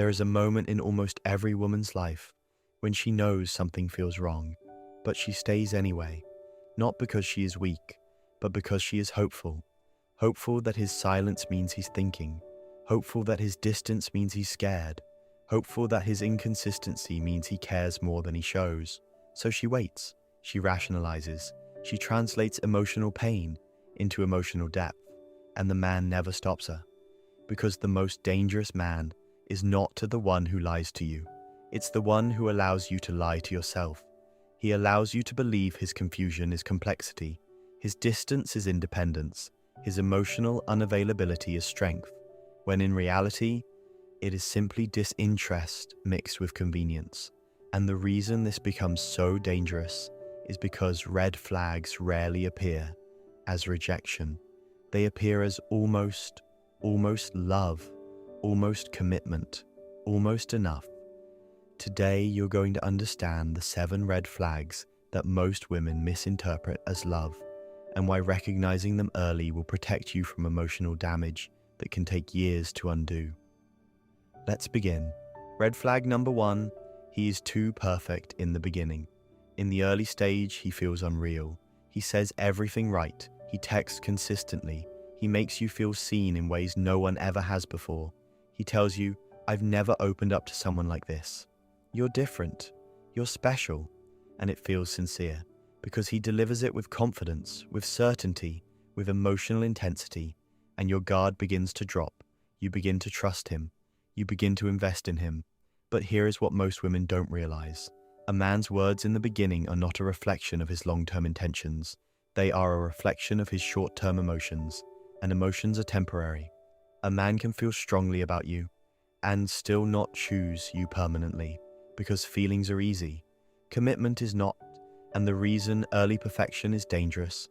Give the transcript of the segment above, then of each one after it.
There is a moment in almost every woman's life when she knows something feels wrong, but she stays anyway, not because she is weak, but because she is hopeful. Hopeful that his silence means he's thinking, hopeful that his distance means he's scared, hopeful that his inconsistency means he cares more than he shows. So she waits, she rationalizes, she translates emotional pain into emotional depth, and the man never stops her. Because the most dangerous man is not to the one who lies to you. It's the one who allows you to lie to yourself. He allows you to believe his confusion is complexity, his distance is independence, his emotional unavailability is strength, when in reality, it is simply disinterest mixed with convenience. And the reason this becomes so dangerous is because red flags rarely appear as rejection. They appear as almost love, almost commitment, almost enough. Today, you're going to understand the 7 red flags that most women misinterpret as love, and why recognizing them early will protect you from emotional damage that can take years to undo. Let's begin. Red flag number 1, he is too perfect in the beginning. In the early stage, he feels unreal. He says everything right. He texts consistently. He makes you feel seen in ways no one ever has before. He tells you, I've never opened up to someone like this. You're different. You're special. And it feels sincere because he delivers it with confidence, with certainty, with emotional intensity, and your guard begins to drop. You begin to trust him. You begin to invest in him. But here is what most women don't realize. A man's words in the beginning are not a reflection of his long-term intentions. They are a reflection of his short-term emotions, and emotions are temporary. A man can feel strongly about you and still not choose you permanently because feelings are easy. Commitment is not, and the reason early perfection is dangerous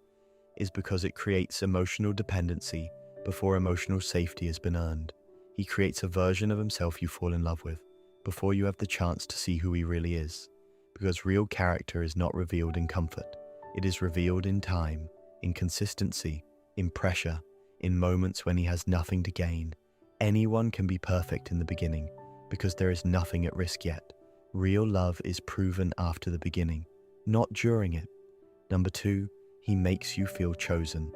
is because it creates emotional dependency before emotional safety has been earned. He creates a version of himself you fall in love with before you have the chance to see who he really is. Because real character is not revealed in comfort. It is revealed in time, in consistency, in pressure, in moments when he has nothing to gain. Anyone can be perfect in the beginning because there is nothing at risk yet. Real love is proven after the beginning, not during it. Number 2, he makes you feel chosen.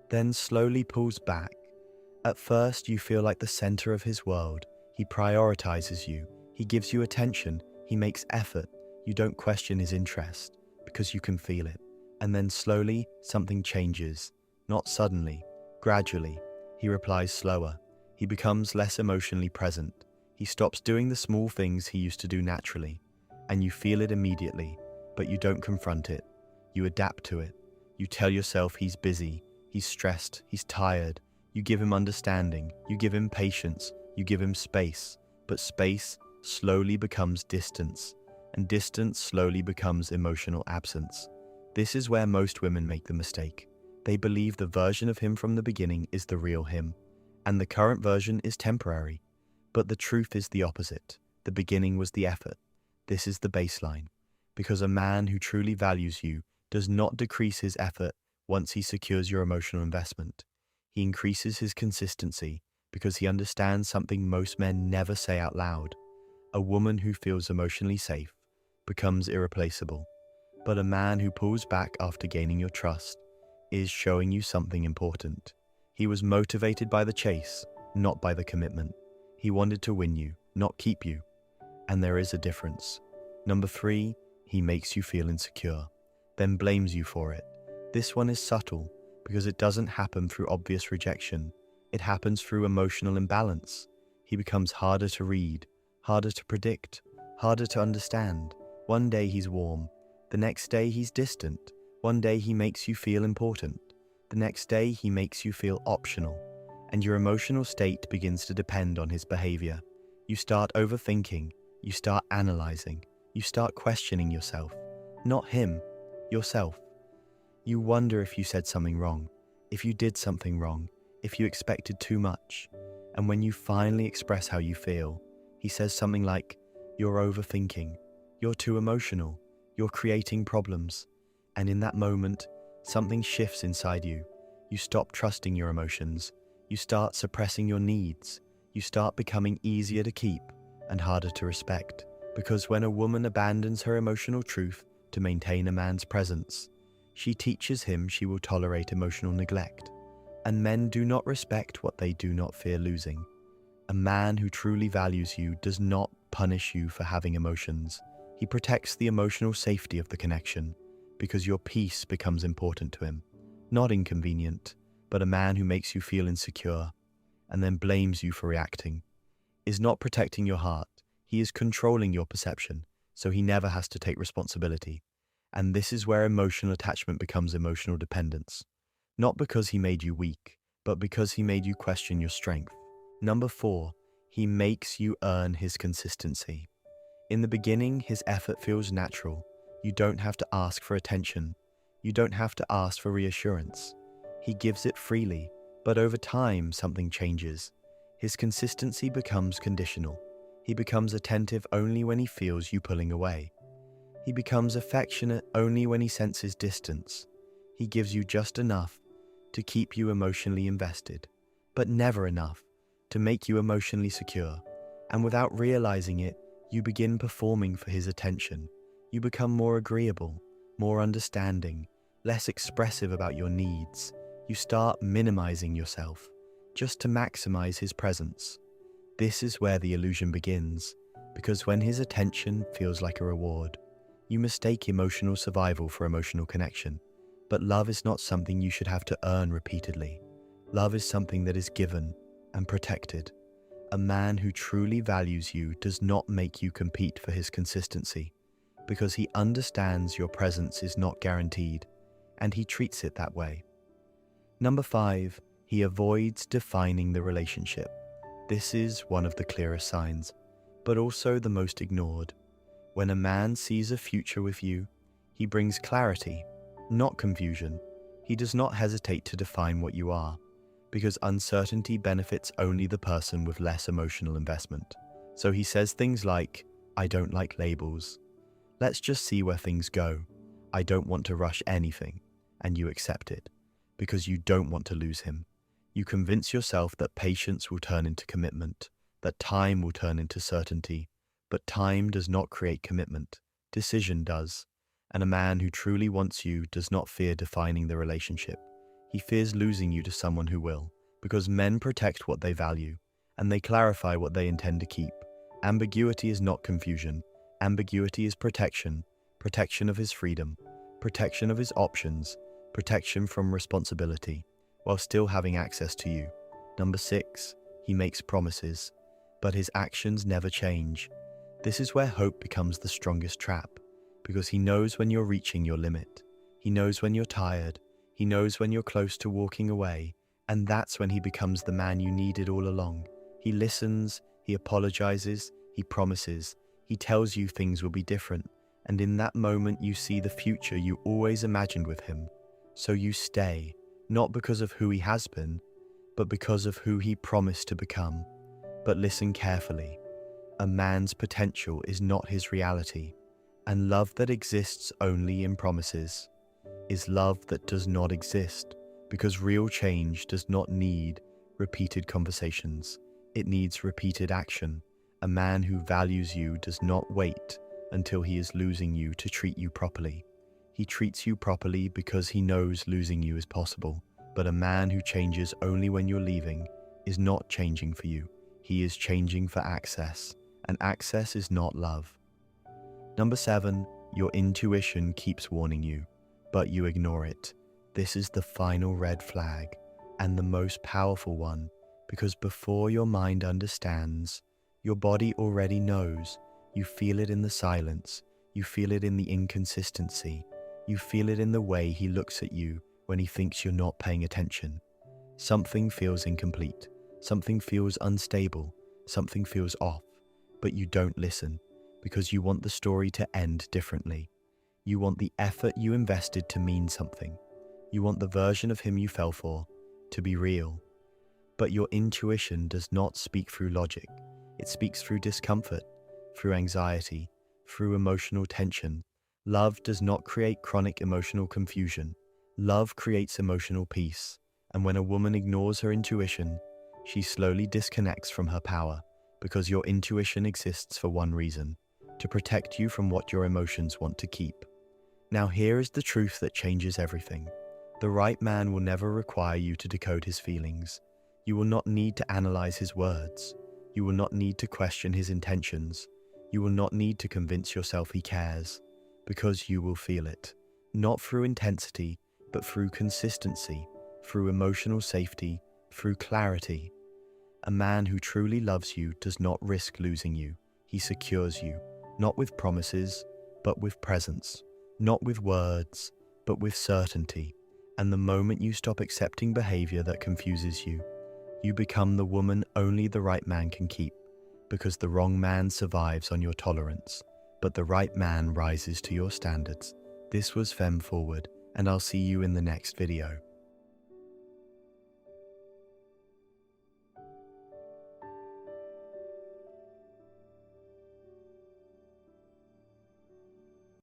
Then slowly pulls back. At first, you feel like the center of his world. He prioritizes you. He gives you attention. He makes effort. You don't question his interest because you can feel it. And then slowly, something changes. Not suddenly, gradually. He replies slower. He becomes less emotionally present. He stops doing the small things he used to do naturally. And you feel it immediately, but you don't confront it. You adapt to it. You tell yourself he's busy, he's stressed, he's tired. You give him understanding. You give him patience. You give him space. But space slowly becomes distance, and distance slowly becomes emotional absence. This is where most women make the mistake. They believe the version of him from the beginning is the real him, and the current version is temporary. But the truth is the opposite. The beginning was the effort. This is the baseline. Because a man who truly values you does not decrease his effort once he secures your emotional investment. He increases his consistency because he understands something most men never say out loud. A woman who feels emotionally safe becomes irreplaceable. But a man who pulls back after gaining your trust is showing you something important. He was motivated by the chase, not by the commitment. He wanted to win you, not keep you. And there is a difference. Number 3, he makes you feel insecure, then blames you for it. This one is subtle because it doesn't happen through obvious rejection. It happens through emotional imbalance. He becomes harder to read, harder to predict, harder to understand. One day he's warm. The next day he's distant. One day he makes you feel important. The next day he makes you feel optional. And your emotional state begins to depend on his behavior. You start overthinking. You start analyzing. You start questioning yourself. Not him, yourself. You wonder if you said something wrong, if you did something wrong, if you expected too much. And when you finally express how you feel, he says something like, "You're overthinking. You're too emotional. You're creating problems." And in that moment, something shifts inside you. You stop trusting your emotions. You start suppressing your needs. you start becoming easier to keep and harder to respect. Because when a woman abandons her emotional truth to maintain a man's presence, she teaches him she will tolerate emotional neglect. And men do not respect what they do not fear losing. A man who truly values you does not punish you for having emotions. He protects the emotional safety of the connection, because your peace becomes important to him. Not inconvenient, but a man who makes you feel insecure and then blames you for reacting is not protecting your heart. He is controlling your perception, so he never has to take responsibility. And this is where emotional attachment becomes emotional dependence. Not because he made you weak, but because he made you question your strength. Number 4, he makes you earn his consistency. In the beginning, his effort feels natural. You don't have to ask for attention. You don't have to ask for reassurance. He gives it freely, but over time, something changes. His consistency becomes conditional. He becomes attentive only when he feels you pulling away. He becomes affectionate only when he senses distance. He gives you just enough to keep you emotionally invested, but never enough to make you emotionally secure. And without realizing it, you begin performing for his attention. You become more agreeable, more understanding, less expressive about your needs. You start minimizing yourself just to maximize his presence. This is where the illusion begins, because when his attention feels like a reward, you mistake emotional survival for emotional connection. But love is not something you should have to earn repeatedly. Love is something that is given and protected. A man who truly values you does not make you compete for his consistency, because he understands your presence is not guaranteed, and he treats it that way. Number 5, he avoids defining the relationship. This is one of the clearest signs, but also the most ignored. When a man sees a future with you, he brings clarity, not confusion. He does not hesitate to define what you are, because uncertainty benefits only the person with less emotional investment. So he says things like, "I don't like labels. Let's just see where things go. I don't want to rush anything," and you accept it, because you don't want to lose him. You convince yourself that patience will turn into commitment, that time will turn into certainty, but time does not create commitment. Decision does. And a man who truly wants you does not fear defining the relationship. He fears losing you to someone who will, because men protect what they value, and they clarify what they intend to keep. Ambiguity is not confusion. Ambiguity is protection. Protection of his freedom, protection of his options, protection from responsibility, while still having access to you. Number 6, he makes promises, but his actions never change. This is where hope becomes the strongest trap, because he knows when you're reaching your limit. He knows when you're tired. He knows when you're close to walking away, and that's when he becomes the man you needed all along. He listens, he apologizes, he promises, he tells you things will be different, and in that moment you see the future you always imagined with him. So you stay, not because of who he has been, but because of who he promised to become. But listen carefully. A man's potential is not his reality, and love that exists only in promises is love that does not exist, because real change does not need repeated conversations. It needs repeated action. A man who values you does not wait until he is losing you to treat you properly. He treats you properly because he knows losing you is possible. But a man who changes only when you're leaving is not changing for you. He is changing for access, and access is not love. Number 7, your intuition keeps warning you, but you ignore it. This is the final red flag, and the most powerful one, because before your mind understands, your body already knows. You feel it in the silence. You feel it in the inconsistency. You feel it in the way he looks at you when he thinks you're not paying attention. Something feels incomplete. Something feels unstable. Something feels off. But you don't listen, because you want the story to end differently. You want the effort you invested to mean something. You want the version of him you fell for to be real. But your intuition does not speak through logic. It speaks through discomfort, through anxiety, through emotional tension. Love does not create chronic emotional confusion. Love creates emotional peace. And when a woman ignores her intuition, She slowly disconnects from her power because your intuition exists for one reason: to protect you from what your emotions want to keep. Now here is the truth that changes everything. The right man will never require you to decode his feelings. You will not need to analyze his words. You will not need to question his intentions. You will not need to convince yourself he cares, because you will feel it. Not through intensity, but through consistency, through emotional safety, through clarity. A man who truly loves you does not risk losing you. He secures you, not with promises, but with presence. Not with words, but with certainty. And the moment you stop accepting behavior that confuses you, you become the woman only the right man can keep, because the wrong man survives on your tolerance, but the right man rises to your standards. This was FemForward, and I'll see you in the next video.